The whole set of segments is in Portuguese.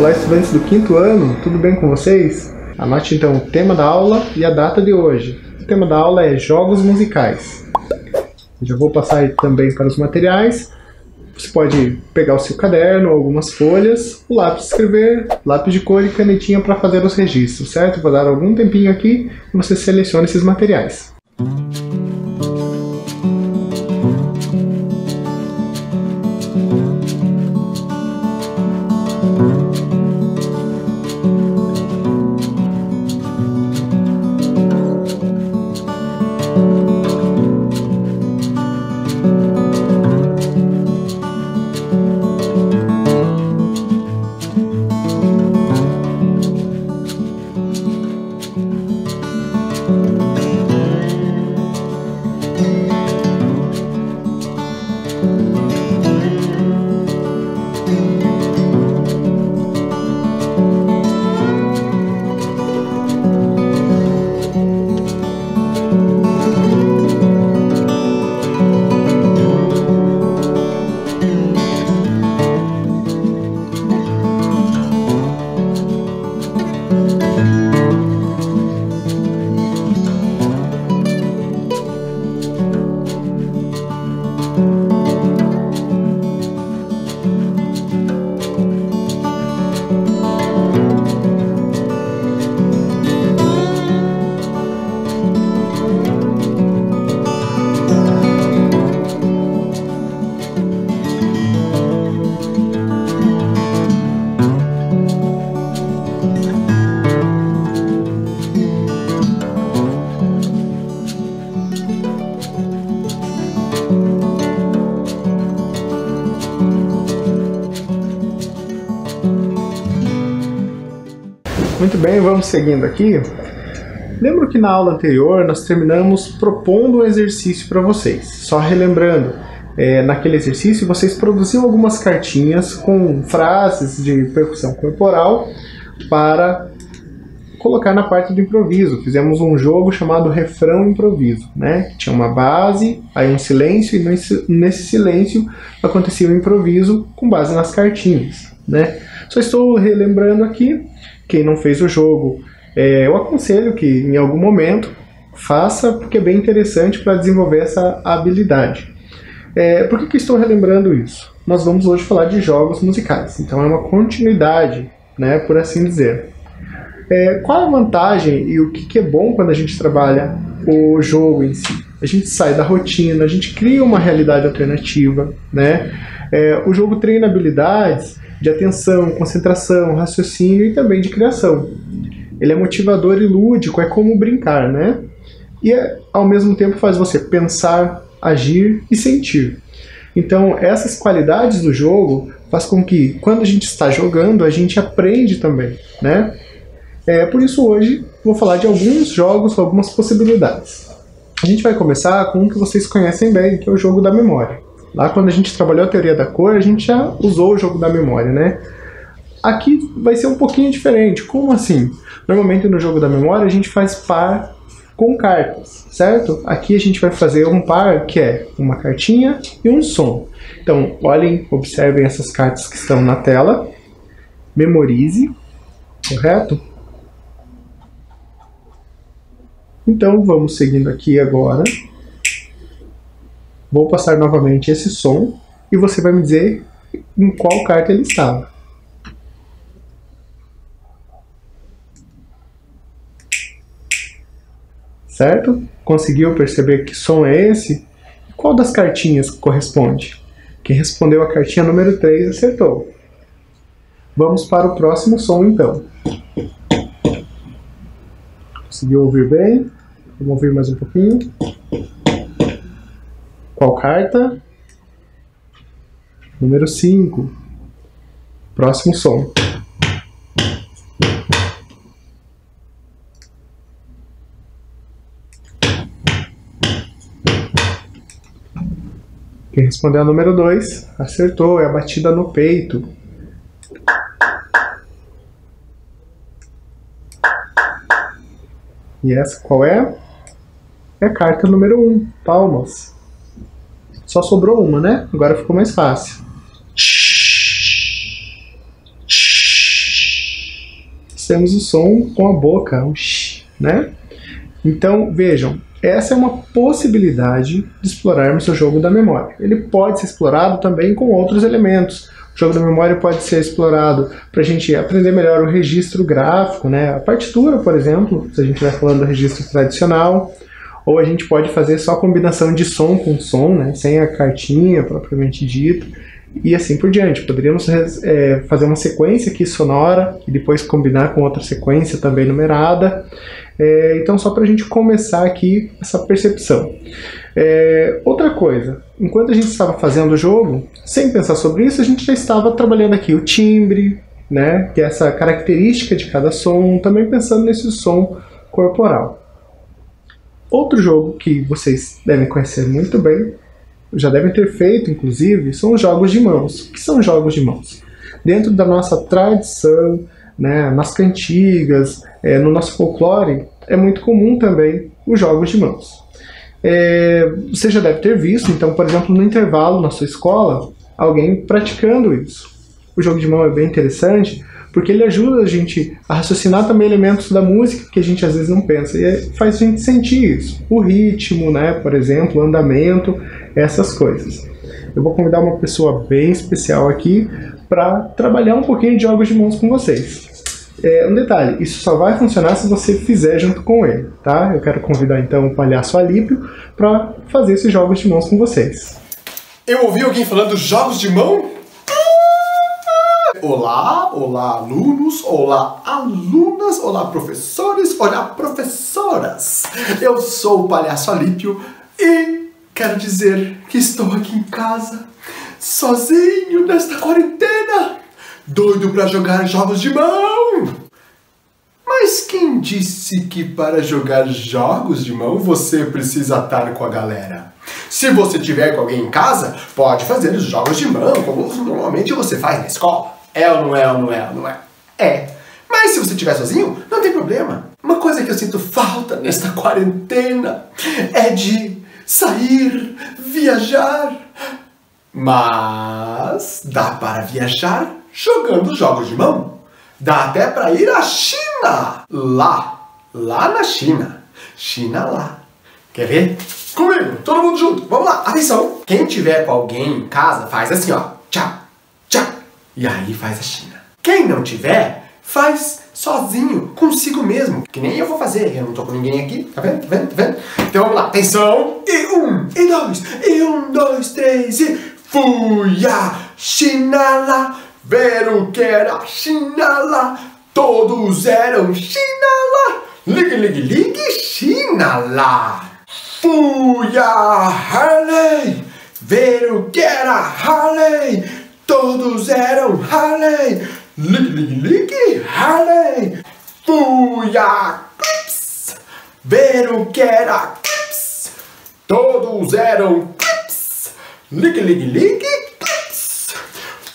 Olá, estudantes do quinto ano, tudo bem com vocês? Anote então o tema da aula e a data de hoje. O tema da aula é jogos musicais. Eu já vou passar também para os materiais. Você pode pegar o seu caderno, algumas folhas, o lápis de escrever, lápis de cor e canetinha para fazer os registros, certo? Vou dar algum tempinho aqui e você seleciona esses materiais. Muito bem, vamos seguindo aqui. Lembro que na aula anterior nós terminamos propondo um exercício para vocês. Só relembrando, naquele exercício vocês produziam algumas cartinhas com frases de percussão corporal para colocar na parte do improviso. Fizemos um jogo chamado refrão improviso, né? Tinha uma base, aí um silêncio, e nesse silêncio acontecia o improviso com base nas cartinhas, né? Só estou relembrando aqui. Quem não fez o jogo, eu aconselho que em algum momento faça, porque é bem interessante para desenvolver essa habilidade. Por que estou relembrando isso? Nós vamos hoje falar de jogos musicais, então é uma continuidade, né, por assim dizer. Qual a vantagem e o que é bom quando a gente trabalha o jogo em si? A gente sai da rotina, a gente cria uma realidade alternativa, né? O jogo treina habilidades de atenção, concentração, raciocínio e também de criação. Ele é motivador e lúdico, é como brincar, né? E ao mesmo tempo faz você pensar, agir e sentir. Então essas qualidades do jogo faz com que quando a gente está jogando, a gente aprende também, né? Por isso hoje vou falar de alguns jogos, algumas possibilidades. A gente vai começar com um que vocês conhecem bem, que é o jogo da memória. Lá quando a gente trabalhou a teoria da cor, a gente já usou o jogo da memória, né? Aqui vai ser um pouquinho diferente. Como assim? Normalmente no jogo da memória a gente faz par com cartas, certo? Aqui a gente vai fazer um par que é uma cartinha e um som. Então, olhem, observem essas cartas que estão na tela. Memorize, correto? Então, vamos seguindo aqui agora. Vou passar novamente esse som e você vai me dizer em qual carta ele estava. Certo? Conseguiu perceber que som é esse? Qual das cartinhas corresponde? Quem respondeu a cartinha número 3 acertou. Vamos para o próximo som então. Conseguiu ouvir bem? Vamos ouvir mais um pouquinho. Qual carta? Número 5. Próximo som. Quem respondeu a número 2 acertou, é a batida no peito. E essa qual é? É a carta número 1, palmas. Só sobrou uma, né? Agora ficou mais fácil. nós temos o som com a boca, um sh, né? Então, vejam, essa é uma possibilidade de explorarmos o jogo da memória. Ele pode ser explorado também com outros elementos. O jogo da memória pode ser explorado para a gente aprender melhor o registro gráfico, né? A partitura, por exemplo, se a gente estiver falando do registro tradicional. Ou a gente pode fazer só combinação de som com som, né? Sem a cartinha propriamente dita. E assim por diante. Poderíamos fazer uma sequência aqui sonora e depois combinar com outra sequência também numerada. Então, só para a gente começar aqui essa percepção. Outra coisa, enquanto a gente estava fazendo o jogo, sem pensar sobre isso, a gente já estava trabalhando aqui o timbre, né, que é essa característica de cada som, também pensando nesse som corporal. Outro jogo que vocês devem conhecer muito bem, já devem ter feito, inclusive, são os jogos de mãos. O que são jogos de mãos? Dentro da nossa tradição, né, nas cantigas, no nosso folclore, é muito comum também os jogos de mãos. Você já deve ter visto, então, por exemplo, no intervalo na sua escola, alguém praticando isso. O jogo de mão é bem interessante, porque ele ajuda a gente a raciocinar também elementos da música que a gente às vezes não pensa, e faz a gente sentir isso. O ritmo, né, por exemplo, o andamento, essas coisas. Eu vou convidar uma pessoa bem especial aqui para trabalhar um pouquinho de jogos de mãos com vocês. Um detalhe, isso só vai funcionar se você fizer junto com ele, tá? Eu quero convidar então o palhaço Alípio para fazer esses jogos de mãos com vocês. Eu ouvi alguém falando jogos de mão? Olá, olá alunos, olá alunas, olá professores, olá professoras. Eu sou o palhaço Alípio e quero dizer que estou aqui em casa, sozinho nesta quarentena, doido para jogar jogos de mão. Mas quem disse que para jogar jogos de mão você precisa estar com a galera? Se você tiver com alguém em casa, pode fazer os jogos de mão, como normalmente você faz na escola. É ou não é, ou não é, ou não é? É. Mas se você estiver sozinho, não tem problema. Uma coisa que eu sinto falta nesta quarentena é de sair, viajar. Mas dá para viajar jogando jogos de mão. Dá até para ir à China. Lá na China. China lá. Quer ver? Comigo, todo mundo junto. Vamos lá, atenção. Quem tiver com alguém em casa, faz assim, ó. Tchau, tchau. E aí faz a China. Quem não tiver, faz sozinho, consigo mesmo. Que nem eu vou fazer, eu não tô com ninguém aqui. Tá vendo? Tá vendo? Tá vendo? Então vamos lá, atenção. E 1, e 2, e 1, 2, 3 e... Fui à China lá, ver o que era China lá. Todos eram China lá. Ligue, ligue, ligue, China lá. Fui a Harley, ver o que era Harley. Todos eram Harley. Ligue, ligue, ligue, Harley. Fui a Clips, ver o que era Clips. Todos eram Clips. Ligue, ligue, ligue, Clips.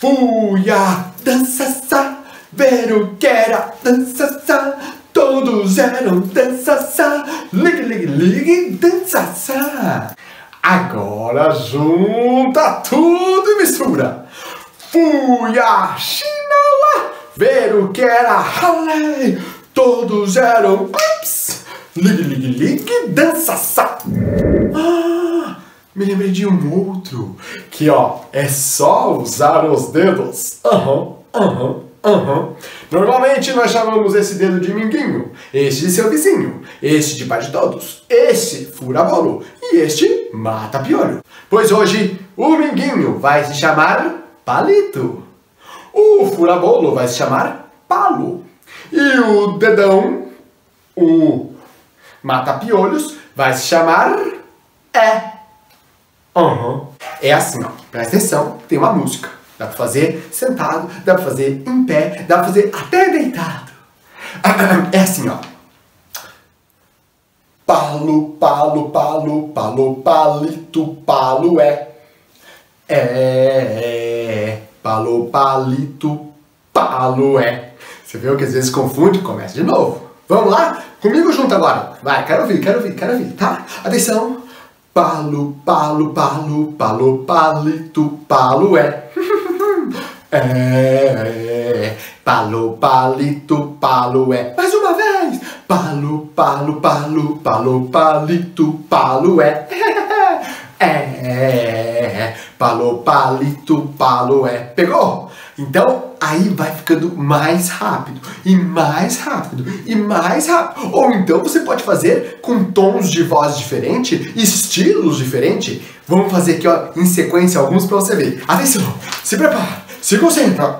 Fui a Dança-sa, ver o que era Dança-sa. Todos eram Dança-sa. Ligue, ligue, ligue, Dança-sa. Agora junta tudo e mistura. Fui à China lá, ver o que era Harley. Todos eram Clips. Ligue, ligue, ligue, Dança-sa. Me lembrei de um outro, que ó, é só usar os dedos. Normalmente nós chamamos esse dedo de minguinho, este de seu vizinho, este de pai de todos, este fura-bolo e este mata-piolho. Pois hoje o minguinho vai se chamar palito, o fura-bolo vai se chamar palo e o dedão, o mata-piolhos, vai se chamar É assim, ó, presta atenção, tem uma música. Dá pra fazer sentado, dá pra fazer em pé, dá pra fazer até deitado. É assim, ó. Palo, palo, palo, palo, palito, palo palo, palito, palo Você viu que às vezes confunde? Começa de novo. Vamos lá? Comigo junto agora. Vai, quero ouvir, tá? Atenção. Palo, palo, palo, palo, palito, palo Palo, palito, palo é. Mais uma vez. Palo, palo, palo, palo, palito, palo é. É. Palo, palito, palo é. Pegou? Então, aí vai ficando mais rápido, e mais rápido, e mais rápido. Ou então você pode fazer com tons de voz diferentes, estilos diferentes. Vamos fazer aqui, ó, em sequência, alguns para você ver. Atenção, se prepara, se concentra.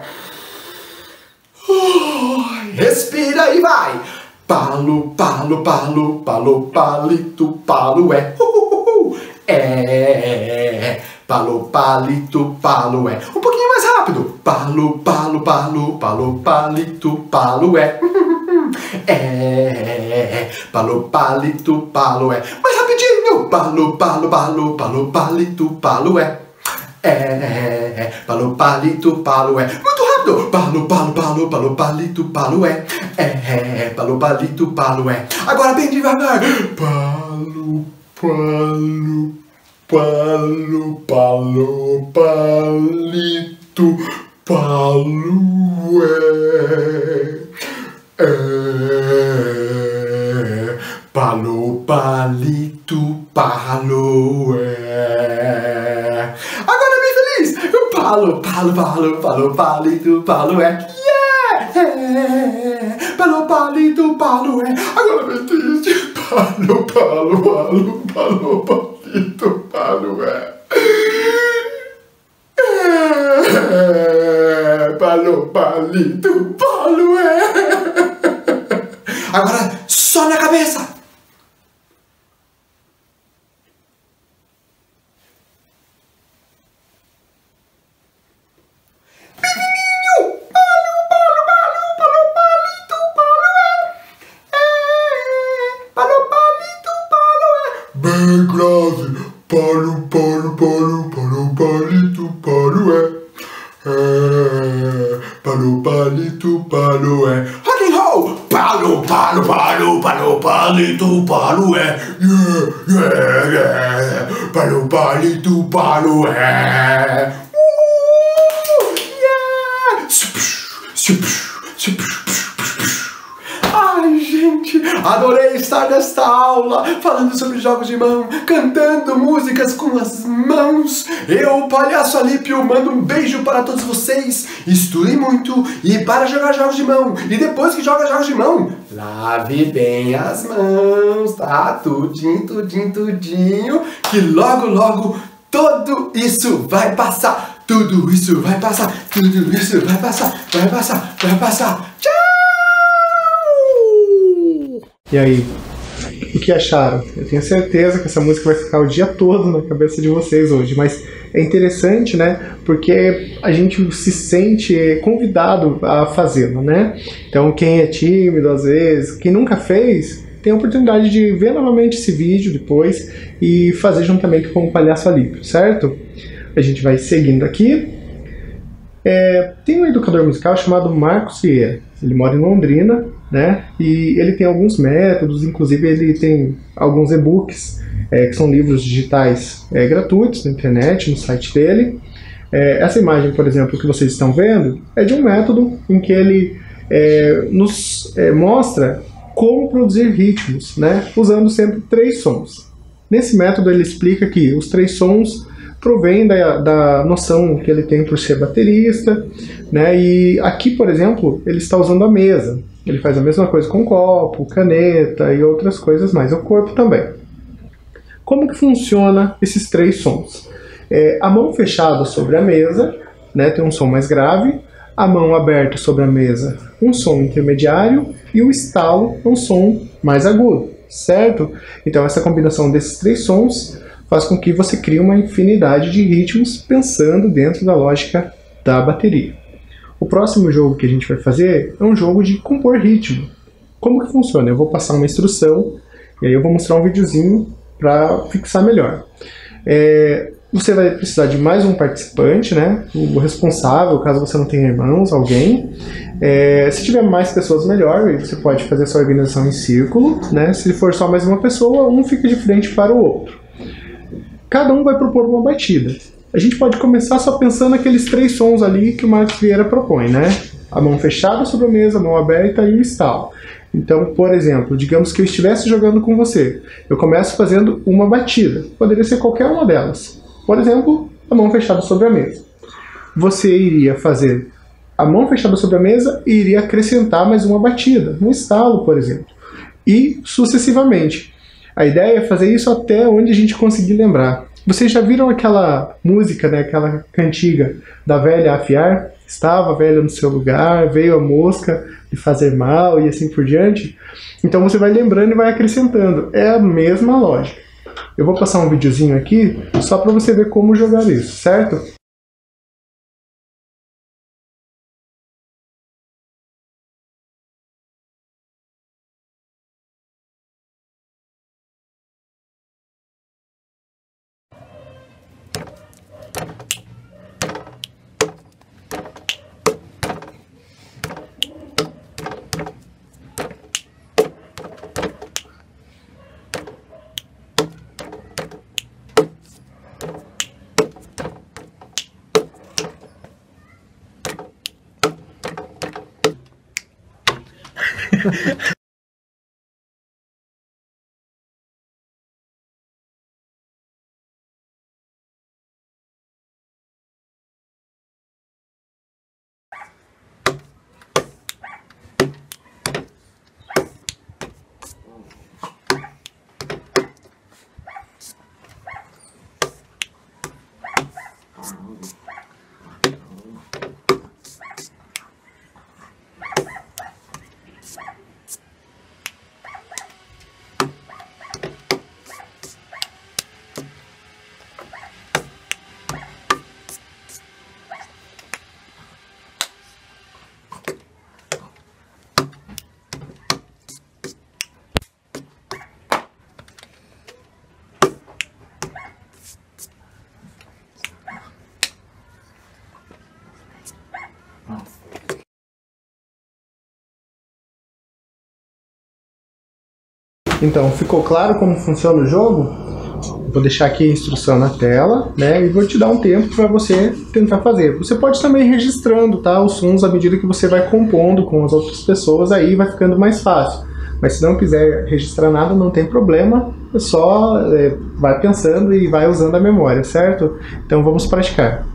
Respira e vai. Palo, palo, palo, palo, palito, palo é. É. Palo, palito, palo é. Um pouquinho mais rápido. Palo, palo, palo, palo, palito, palo é. É. Palo, palito, palo é. Mais rapidinho. Palo, palo, palo, palo, palito, palo é. É. Palo, palito, palo é. Muito rápido. Palo, palo, palo, palo, palito, palo é. É. Palo, palito, palo é. Agora bem devagar. Palo, palo. Palo, palo, palito, palo é. Palo, palito, palo é. Agora bem feliz. Palo, palo, palo, palo, palito, palo é. Yeah! Palo, palito, palo é. Agora bem triste. Palo, palo, palo, palo, palito, palo é. Palo, palito, palo é. Agora só na cabeça. Bem grave, palo, palo, palo, palo, palito, palo é. Palo, palito, palo é. Rock and roll! Palo, palo, palo, palo, palito, palo é. Yeah, yeah, yeah. Palo, palito, palo é. Yeah! Ai, gente, adorei estar nesta aula, falando sobre jogos de mão, cantando músicas com as mãos. Eu, Palhaço Alípio, mando um beijo para todos vocês. Estudem muito e para jogar jogos de mão. E depois que joga jogos de mão, lave bem as mãos, tá? Tudinho, tudinho, tudinho, que logo, logo tudo isso vai passar. Tudo isso vai passar, tudo isso vai passar, vai passar, vai passar. Tchau! E aí, o que acharam? Eu tenho certeza que essa música vai ficar o dia todo na cabeça de vocês hoje, mas é interessante, né? Porque a gente se sente convidado a fazê-la, né? Então, quem é tímido, às vezes, quem nunca fez, tem a oportunidade de ver novamente esse vídeo depois e fazer juntamente com o Palhaço Alípio, certo? A gente vai seguindo aqui. Tem um educador musical chamado Marcos Vieira. Ele mora em Londrina, né? E ele tem alguns métodos, inclusive ele tem alguns e-books, que são livros digitais gratuitos na internet, no site dele. Essa imagem, por exemplo, que vocês estão vendo, é de um método em que ele nos mostra como produzir ritmos, né? Usando sempre 3 sons. Nesse método ele explica que os 3 sons provém da noção que ele tem por ser baterista, né? E aqui, por exemplo, ele está usando a mesa. Ele faz a mesma coisa com copo, caneta e outras coisas mais, o corpo também. Como que funciona esses 3 sons? A mão fechada sobre a mesa, né, tem um som mais grave, a mão aberta sobre a mesa, um som intermediário, e o estalo, um som mais agudo, certo? Então essa combinação desses 3 sons faz com que você crie uma infinidade de ritmos pensando dentro da lógica da bateria. O próximo jogo que a gente vai fazer é um jogo de compor ritmo. Como que funciona? Eu vou passar uma instrução e aí eu vou mostrar um videozinho para fixar melhor. Você vai precisar de mais um participante, né? O responsável, caso você não tenha irmãos, alguém. Se tiver mais pessoas, melhor. Você pode fazer a sua organização em círculo, né? Se for só mais uma pessoa, um fica de frente para o outro. Cada um vai propor uma batida. A gente pode começar só pensando naqueles 3 sons ali que o Marcos Vieira propõe, né? a mão fechada sobre a mesa, a mão aberta e o estalo. Então, por exemplo, digamos que eu estivesse jogando com você. Eu começo fazendo uma batida. Poderia ser qualquer uma delas. Por exemplo, a mão fechada sobre a mesa. Você iria fazer a mão fechada sobre a mesa e iria acrescentar mais uma batida, um estalo, por exemplo. E sucessivamente. A ideia é fazer isso até onde a gente conseguir lembrar. Vocês já viram aquela música, né, aquela cantiga da velha afiar? Estava a velha no seu lugar, veio a mosca lhe fazer mal e assim por diante. Então você vai lembrando e vai acrescentando. É a mesma lógica. Eu vou passar um videozinho aqui só para você ver como jogar isso, certo? Então, ficou claro como funciona o jogo? Vou deixar aqui a instrução na tela, né? E vou te dar um tempo para você tentar fazer. Você pode também ir registrando, tá, os sons à medida que você vai compondo com as outras pessoas, aí vai ficando mais fácil. Mas se não quiser registrar nada, não tem problema, é só vai pensando e vai usando a memória, certo? Então vamos praticar.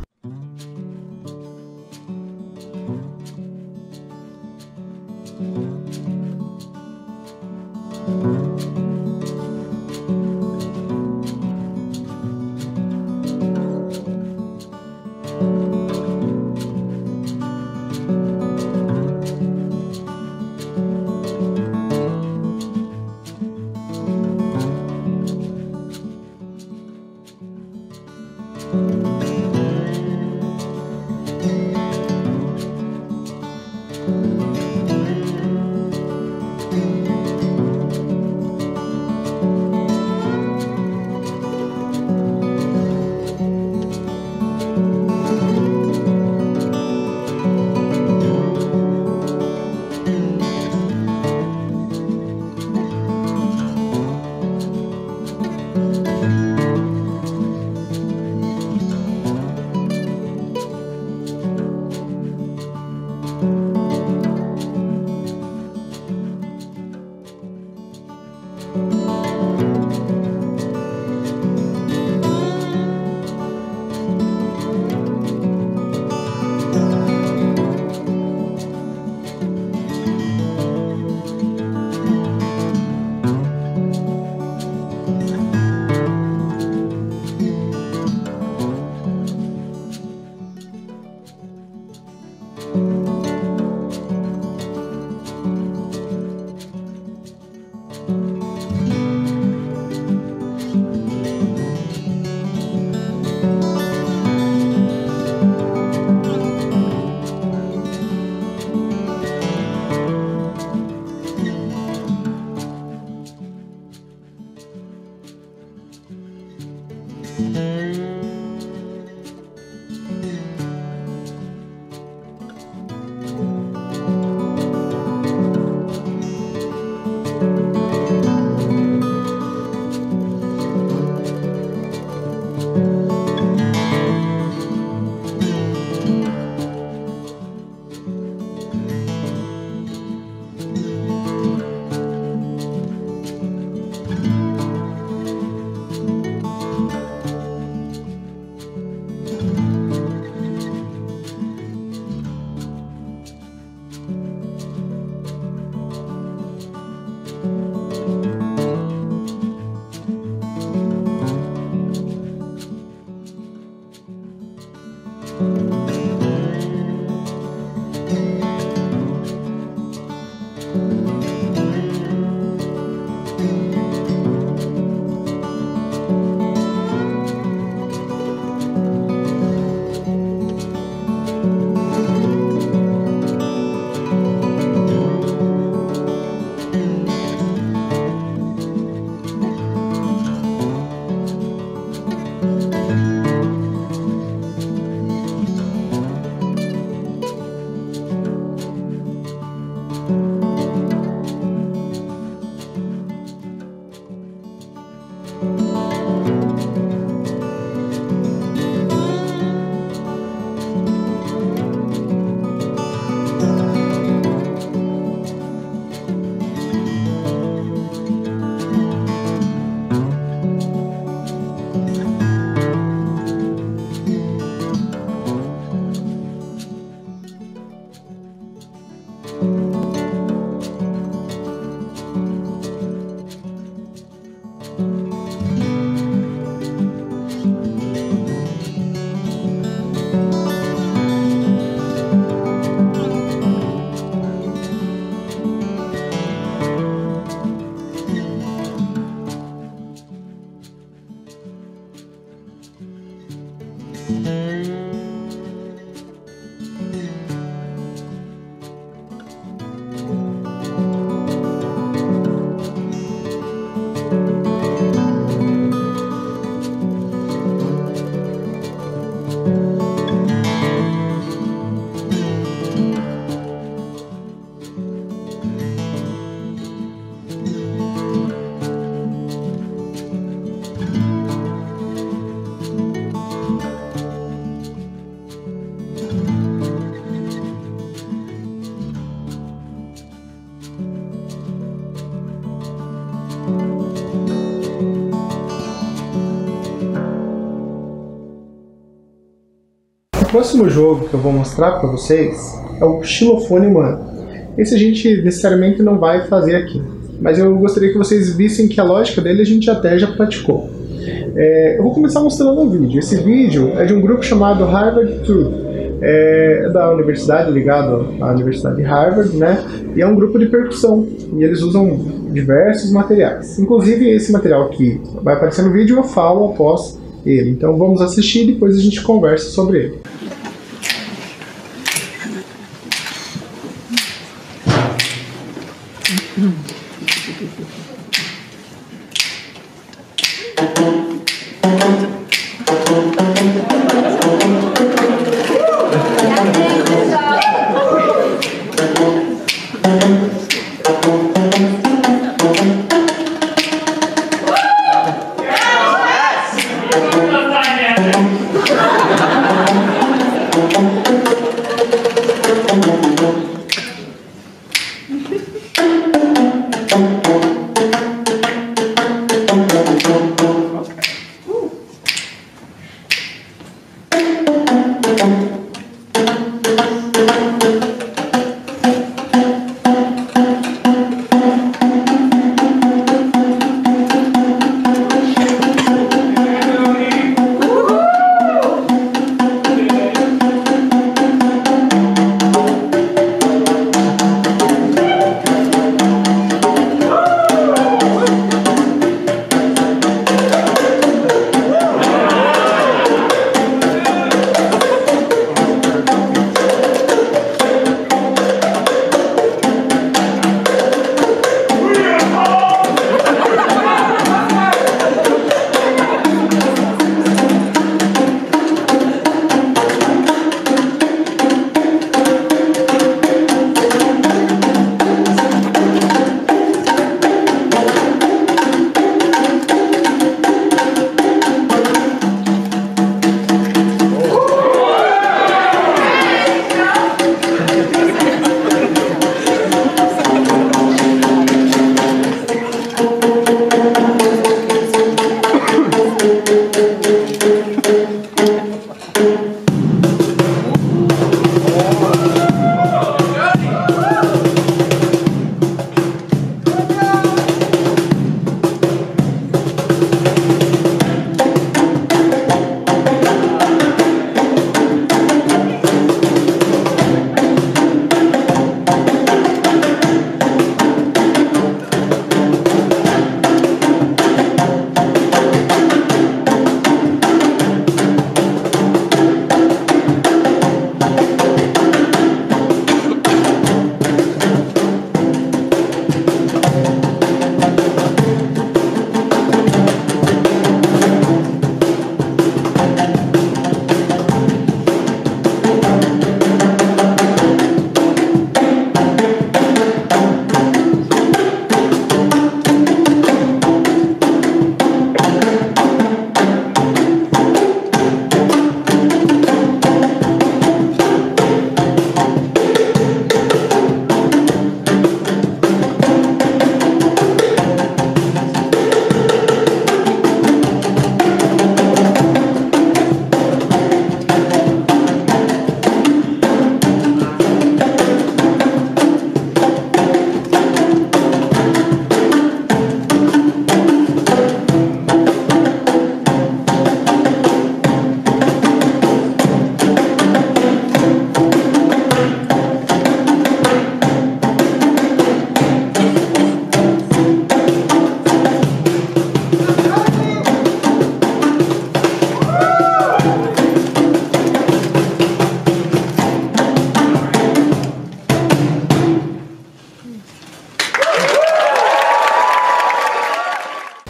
O próximo jogo que eu vou mostrar para vocês é o xilofone humano. Esse a gente necessariamente não vai fazer aqui, mas eu gostaria que vocês vissem que a lógica dele a gente até já praticou. Eu vou começar mostrando um vídeo. Esse vídeo é de um grupo chamado Harvard Truth. É da universidade, ligado à Universidade de Harvard, né? E é um grupo de percussão, e eles usam diversos materiais. Inclusive esse material que vai aparecer no vídeo eu falo após ele. Então vamos assistir e depois a gente conversa sobre ele.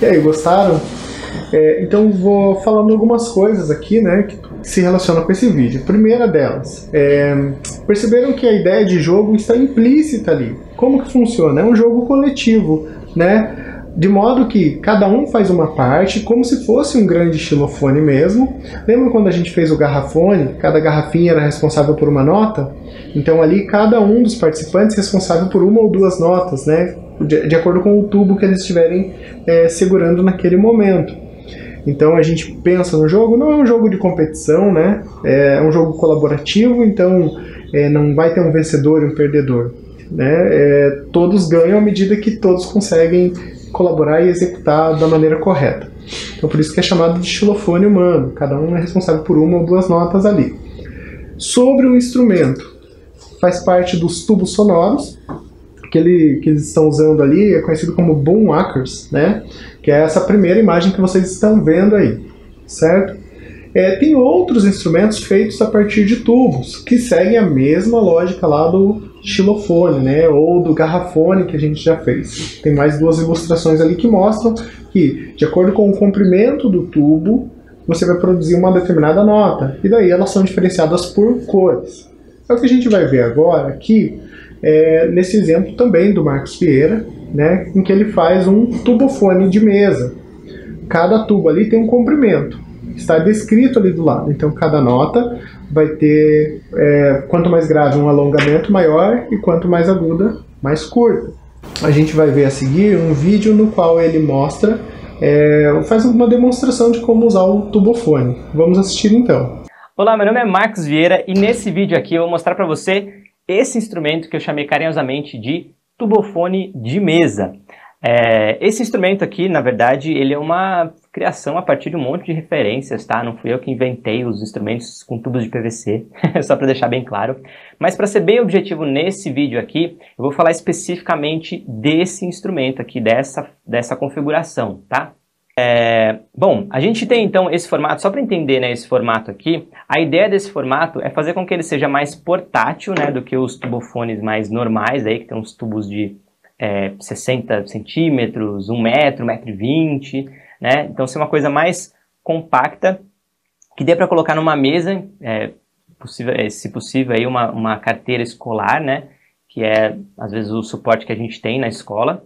E aí, gostaram? Então vou falando algumas coisas aqui, né, que se relacionam com esse vídeo. A primeira delas, perceberam que a ideia de jogo está implícita ali. Como que funciona? É um jogo coletivo, né? De modo que cada um faz uma parte, como se fosse um grande xilofone mesmo. Lembra quando a gente fez o garrafone? Cada garrafinha era responsável por uma nota? Então ali cada um dos participantes é responsável por uma ou duas notas, né? De acordo com o tubo que eles estiverem segurando naquele momento. Então a gente pensa no jogo, não é um jogo de competição, né? É um jogo colaborativo, então não vai ter um vencedor e um perdedor, né? Todos ganham à medida que todos conseguem colaborar e executar da maneira correta. Então por isso que é chamado de xilofone humano, cada um é responsável por uma ou duas notas ali. Sobre o instrumento, faz parte dos tubos sonoros, que eles estão usando ali, é conhecido como boomwhackers, né? Que é essa primeira imagem que vocês estão vendo aí, certo? Tem outros instrumentos feitos a partir de tubos, que seguem a mesma lógica lá do xilofone, né? Ou do garrafone que a gente já fez. Tem mais duas ilustrações ali que mostram que, de acordo com o comprimento do tubo, você vai produzir uma determinada nota, e daí elas são diferenciadas por cores. É o que a gente vai ver agora aqui, nesse exemplo também do Marcos Vieira, né, em que ele faz um tubofone de mesa. Cada tubo ali tem um comprimento, está descrito ali do lado, então cada nota vai ter, quanto mais grave um alongamento maior e quanto mais aguda, mais curta. A gente vai ver a seguir um vídeo no qual ele mostra, faz uma demonstração de como usar o tubofone. Vamos assistir então. Olá, meu nome é Marcos Vieira e nesse vídeo aqui eu vou mostrar para você esse instrumento que eu chamei carinhosamente de tubofone de mesa. Esse instrumento aqui, na verdade, ele é uma criação a partir de um monte de referências, tá? Não fui eu que inventei os instrumentos com tubos de PVC, só para deixar bem claro. Mas para ser bem objetivo nesse vídeo aqui, eu vou falar especificamente desse instrumento aqui, dessa configuração, tá? Bom, a gente tem então esse formato, só para entender, né, esse formato aqui, a ideia desse formato é fazer com que ele seja mais portátil, né, do que os tubofones mais normais, aí, que tem uns tubos de 60 centímetros, 1 metro, 1,20 m, né, então ser uma coisa mais compacta, que dê para colocar numa mesa, se possível, aí uma carteira escolar, né, que é às vezes o suporte que a gente tem na escola,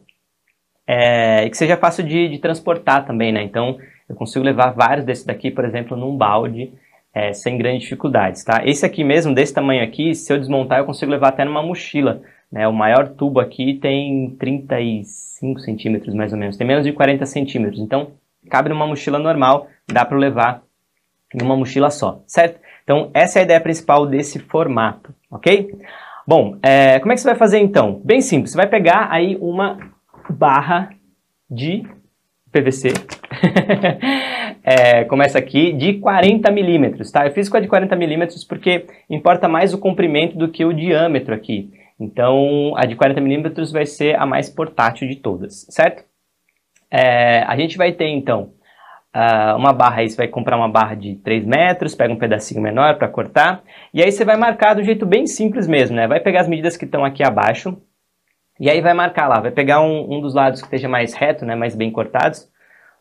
e que seja fácil de transportar também, né? Então eu consigo levar vários desses daqui, por exemplo, num balde, sem grandes dificuldades, tá? Esse aqui mesmo, desse tamanho aqui, se eu desmontar eu consigo levar até numa mochila, né? O maior tubo aqui tem 35 centímetros mais ou menos, tem menos de 40 centímetros, então cabe numa mochila normal, dá para levar em uma mochila só, certo? Então essa é a ideia principal desse formato, ok? Bom, como é que você vai fazer então? Bem simples, você vai pegar aí uma barra de PVC, como essa aqui, de 40 milímetros, tá? Eu fiz com a de 40 milímetros porque importa mais o comprimento do que o diâmetro aqui. Então, a de 40 milímetros vai ser a mais portátil de todas, certo? A gente vai ter, então, uma barra aí, você vai comprar uma barra de 3 metros, pega um pedacinho menor para cortar, e aí você vai marcar de um jeito bem simples mesmo, né? Vai pegar as medidas que estão aqui abaixo, e aí vai marcar lá, vai pegar um dos lados que esteja mais reto, né, mais bem cortados,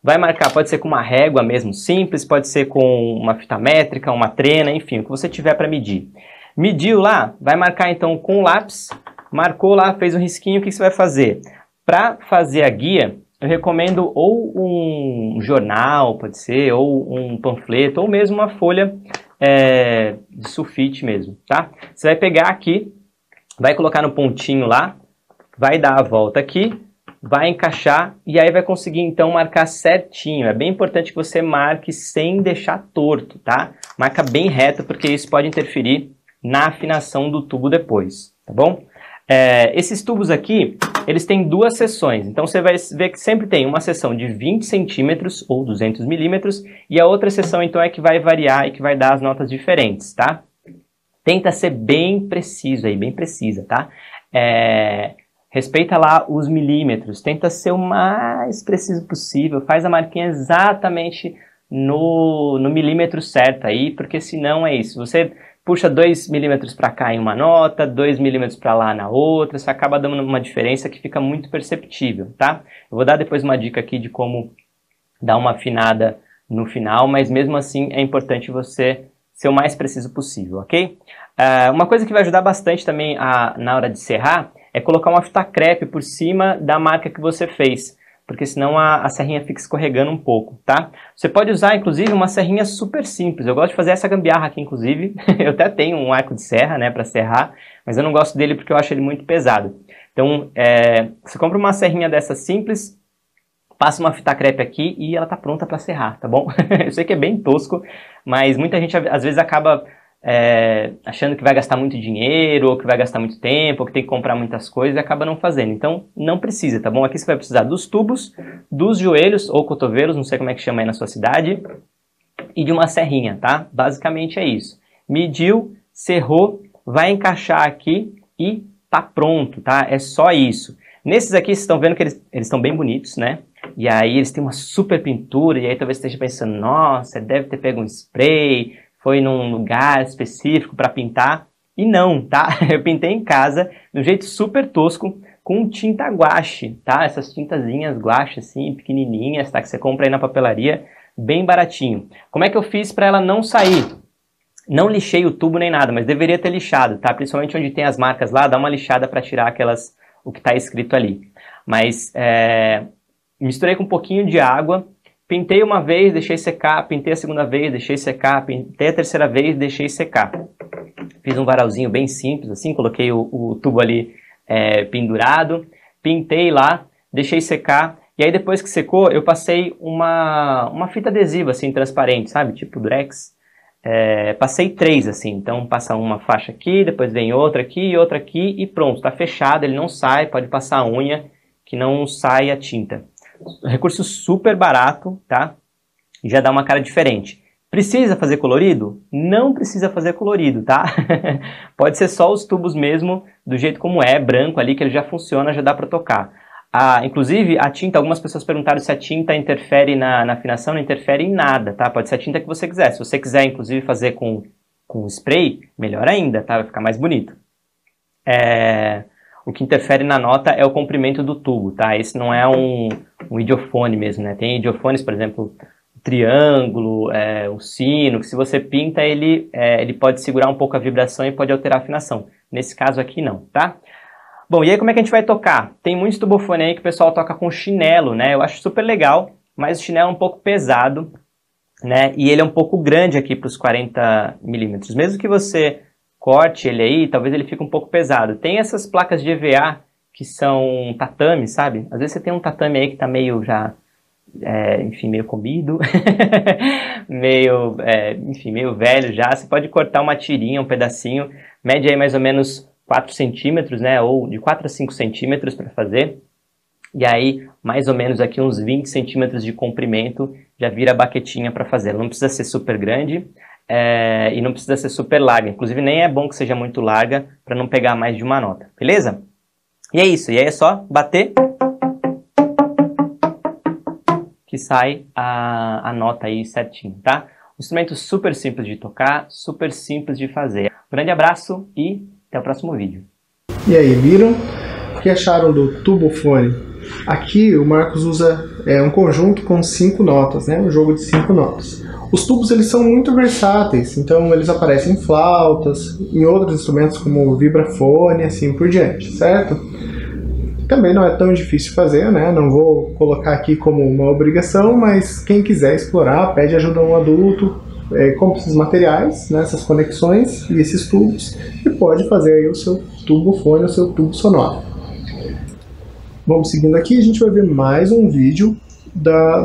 vai marcar, pode ser com uma régua mesmo simples, pode ser com uma fita métrica, uma trena, enfim, o que você tiver para medir. Mediu lá, vai marcar então com o lápis, marcou lá, fez um risquinho, o que você vai fazer? Para fazer a guia, eu recomendo ou um jornal, pode ser, ou um panfleto, ou mesmo uma folha de sulfite mesmo, tá? Você vai pegar aqui, vai colocar no pontinho lá, vai dar a volta aqui, vai encaixar e aí vai conseguir então marcar certinho. É bem importante que você marque sem deixar torto, tá? Marca bem reto porque isso pode interferir na afinação do tubo depois, tá bom? Esses tubos aqui, eles têm duas seções. Então você vai ver que sempre tem uma seção de 20 centímetros ou 200 milímetros e a outra seção então é que vai variar e que vai dar as notas diferentes, tá? Tenta ser bem preciso aí, bem precisa, tá? Respeita lá os milímetros, tenta ser o mais preciso possível, faz a marquinha exatamente no milímetro certo aí, porque senão é isso, você puxa 2 milímetros para cá em uma nota, 2 milímetros para lá na outra, você acaba dando uma diferença que fica muito perceptível, tá? Eu vou dar depois uma dica aqui de como dar uma afinada no final, mas mesmo assim é importante você ser o mais preciso possível, ok? Uma coisa que vai ajudar bastante também na hora de serrar é colocar uma fita crepe por cima da marca que você fez, porque senão a serrinha fica escorregando um pouco, tá? Você pode usar, inclusive, uma serrinha super simples. Eu gosto de fazer essa gambiarra aqui, inclusive. Eu até tenho um arco de serra, né, para serrar, mas eu não gosto dele porque eu acho ele muito pesado. Então, você compra uma serrinha dessa simples, passa uma fita crepe aqui e ela tá pronta para serrar, tá bom? Eu sei que é bem tosco, mas muita gente às vezes acaba achando que vai gastar muito dinheiro, ou que vai gastar muito tempo, ou que tem que comprar muitas coisas e acaba não fazendo. Então, não precisa, tá bom? Aqui você vai precisar dos tubos, dos joelhos ou cotovelos, não sei como é que chama aí na sua cidade, e de uma serrinha, tá? Basicamente é isso. Mediu, serrou, vai encaixar aqui e tá pronto, tá? É só isso. Nesses aqui, vocês estão vendo que eles estão bem bonitos, né? E aí eles têm uma super pintura, e aí talvez você esteja pensando, nossa, deve ter pego um spray, foi num lugar específico para pintar. E não, tá? Eu pintei em casa, de um jeito super tosco, com tinta guache, tá? Essas tintazinhas guache, assim, pequenininhas, tá? Que você compra aí na papelaria, bem baratinho. Como é que eu fiz para ela não sair? Não lixei o tubo nem nada, mas deveria ter lixado, tá? Principalmente onde tem as marcas lá, dá uma lixada para tirar o que está escrito ali. Mas misturei com um pouquinho de água, pintei uma vez, deixei secar, pintei a segunda vez, deixei secar, pintei a terceira vez, deixei secar. Fiz um varalzinho bem simples, assim, coloquei o tubo ali pendurado, pintei lá, deixei secar, e aí depois que secou, eu passei uma fita adesiva, assim, transparente, sabe? Tipo Durex. Passei 3, assim, então passa uma faixa aqui, depois vem outra aqui e pronto, tá fechado, ele não sai, pode passar a unha, que não sai a tinta. Recurso super barato, tá? E já dá uma cara diferente. Precisa fazer colorido? Não precisa fazer colorido, tá? Pode ser só os tubos mesmo, do jeito como branco ali, que ele já funciona, já dá pra tocar. Inclusive, a tinta, algumas pessoas perguntaram se a tinta interfere na afinação, não interfere em nada, tá? Pode ser a tinta que você quiser. Se você quiser, inclusive, fazer com spray, melhor ainda, tá? Vai ficar mais bonito. O que interfere na nota é o comprimento do tubo, tá? Esse não é um idiofone mesmo, né? Tem idiofones, por exemplo, o triângulo, o sino, que se você pinta, ele pode segurar um pouco a vibração e pode alterar a afinação. Nesse caso aqui, não, tá? Bom, e aí como é que a gente vai tocar? Tem muitos tubofones aí que o pessoal toca com chinelo, né? Eu acho super legal, mas o chinelo é um pouco pesado, né? E ele é um pouco grande aqui para os 40 milímetros. Mesmo que você corte ele aí, talvez ele fique um pouco pesado. Tem essas placas de EVA que são tatame, sabe? Às vezes você tem um tatame aí que tá meio já, enfim, meio comido, meio velho já. Você pode cortar uma tirinha, um pedacinho, mede aí mais ou menos 4 centímetros, né, ou de 4 a 5 centímetros para fazer, e aí mais ou menos aqui uns 20 centímetros de comprimento já vira a baquetinha para fazer. Ela não precisa ser super grande e não precisa ser super larga, inclusive nem é bom que seja muito larga para não pegar mais de uma nota, beleza? E é isso, e aí é só bater que sai a nota aí certinho, tá? Um instrumento super simples de tocar, super simples de fazer. Um grande abraço e até o próximo vídeo. E aí, viram? O que acharam do tubofone? Aqui o Marcos usa um conjunto com 5 notas, né? Um jogo de 5 notas. Os tubos eles são muito versáteis, então eles aparecem em flautas, em outros instrumentos como vibrafone e assim por diante, certo? Também não é tão difícil fazer, né? Não vou colocar aqui como uma obrigação, mas quem quiser explorar, pede ajuda a um adulto, compra esses materiais, né, essas conexões e esses tubos, e pode fazer aí o seu tubofone, o seu tubo sonoro. Vamos seguindo aqui, a gente vai ver mais um vídeo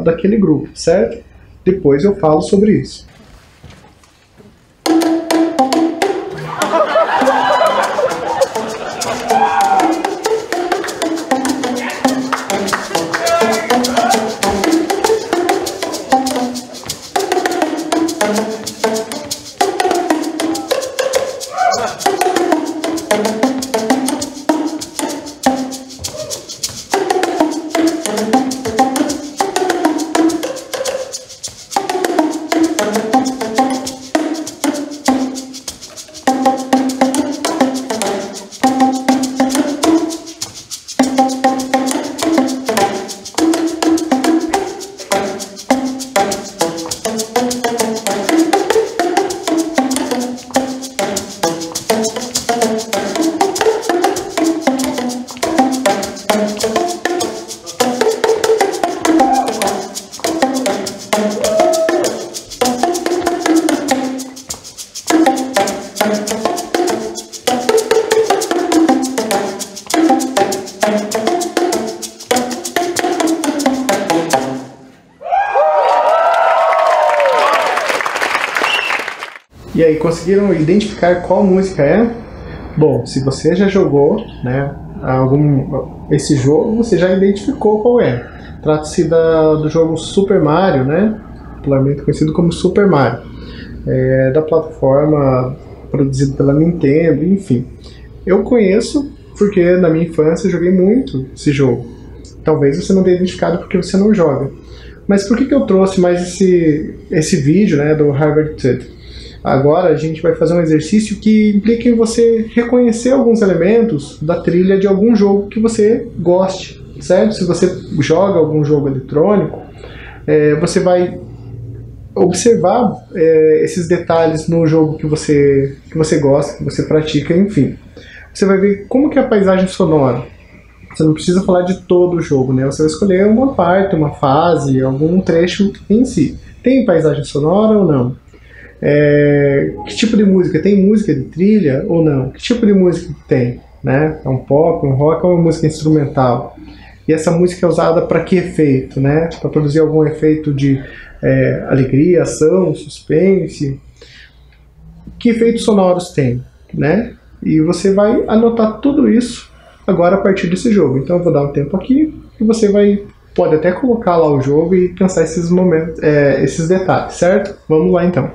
daquele grupo, certo? Depois eu falo sobre isso. E aí, conseguiram identificar qual música é? Bom, se você já jogou, né, esse jogo, você já identificou qual é. Trata-se do jogo Super Mario, né, popularmente conhecido como Super Mario, da plataforma produzido pela Nintendo, enfim. Eu conheço porque na minha infância eu joguei muito esse jogo. Talvez você não tenha identificado porque você não joga. Mas por que eu trouxe mais esse vídeo, né, do Harvard Tud? Agora a gente vai fazer um exercício que implica em você reconhecer alguns elementos da trilha de algum jogo que você goste, certo? Se você joga algum jogo eletrônico, você vai observar esses detalhes no jogo que você gosta, que você pratica, enfim. Você vai ver como que é a paisagem sonora. Você não precisa falar de todo o jogo, né? Você vai escolher uma parte, uma fase, algum trecho em si. Tem paisagem sonora ou não? Que tipo de música? Tem música de trilha ou não? Que tipo de música que tem? Né? É um pop, um rock ou uma música instrumental? E essa música é usada para que efeito? Né? Para produzir algum efeito de alegria, ação, suspense? Que efeitos sonoros tem? Né? E você vai anotar tudo isso agora a partir desse jogo. Então eu vou dar um tempo aqui e você pode até colocar lá o jogo e pensar esses momentos, esses detalhes, certo? Vamos lá então.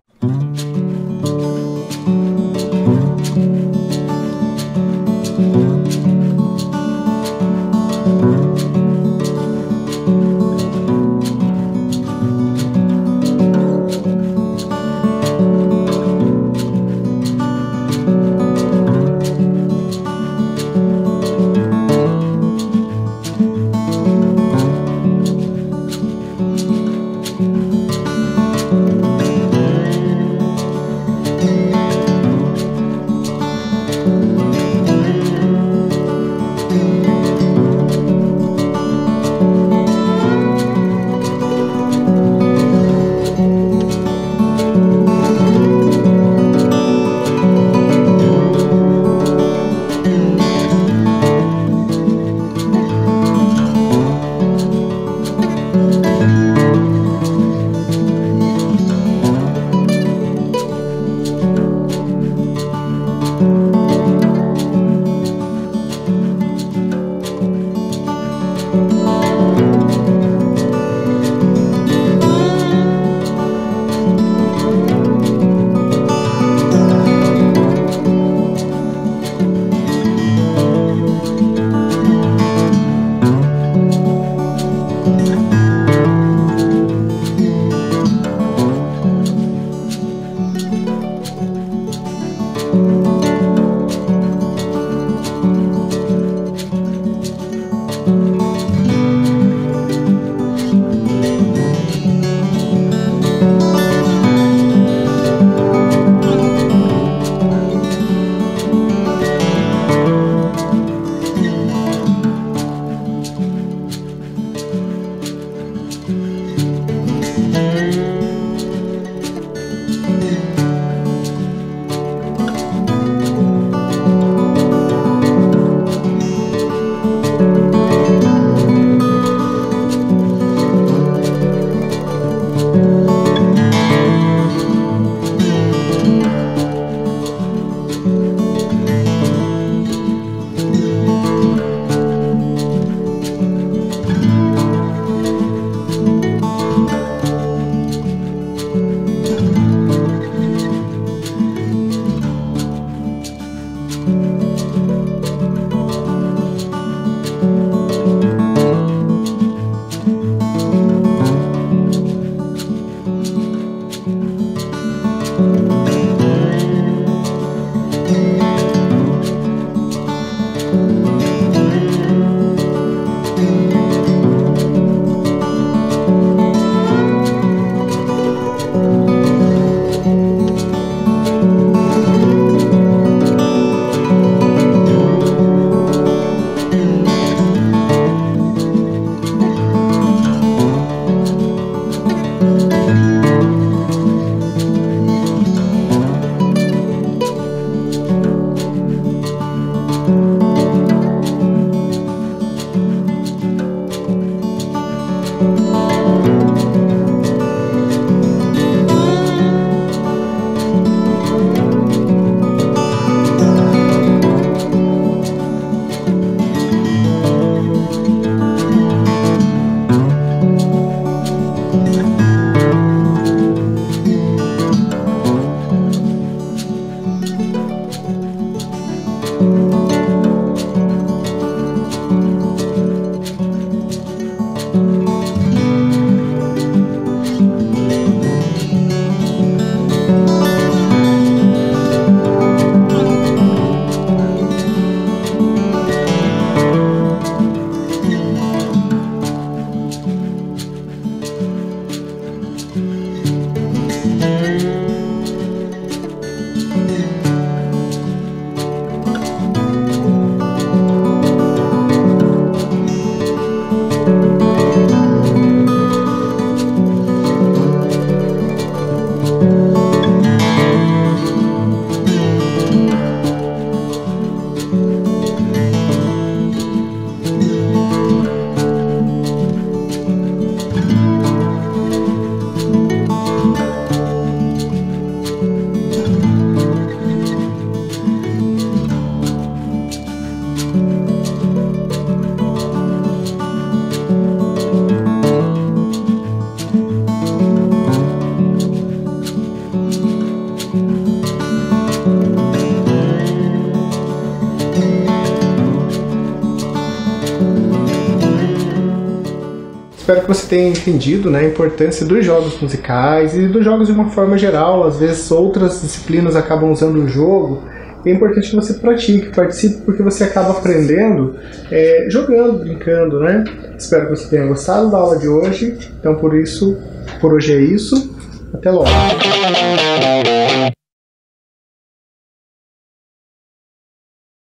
Espero que você tenha entendido, né, a importância dos jogos musicais e dos jogos de uma forma geral. Às vezes outras disciplinas acabam usando o jogo. É importante que você pratique, participe, porque você acaba aprendendo jogando, brincando, né? Espero que você tenha gostado da aula de hoje. Então por hoje é isso. Até logo!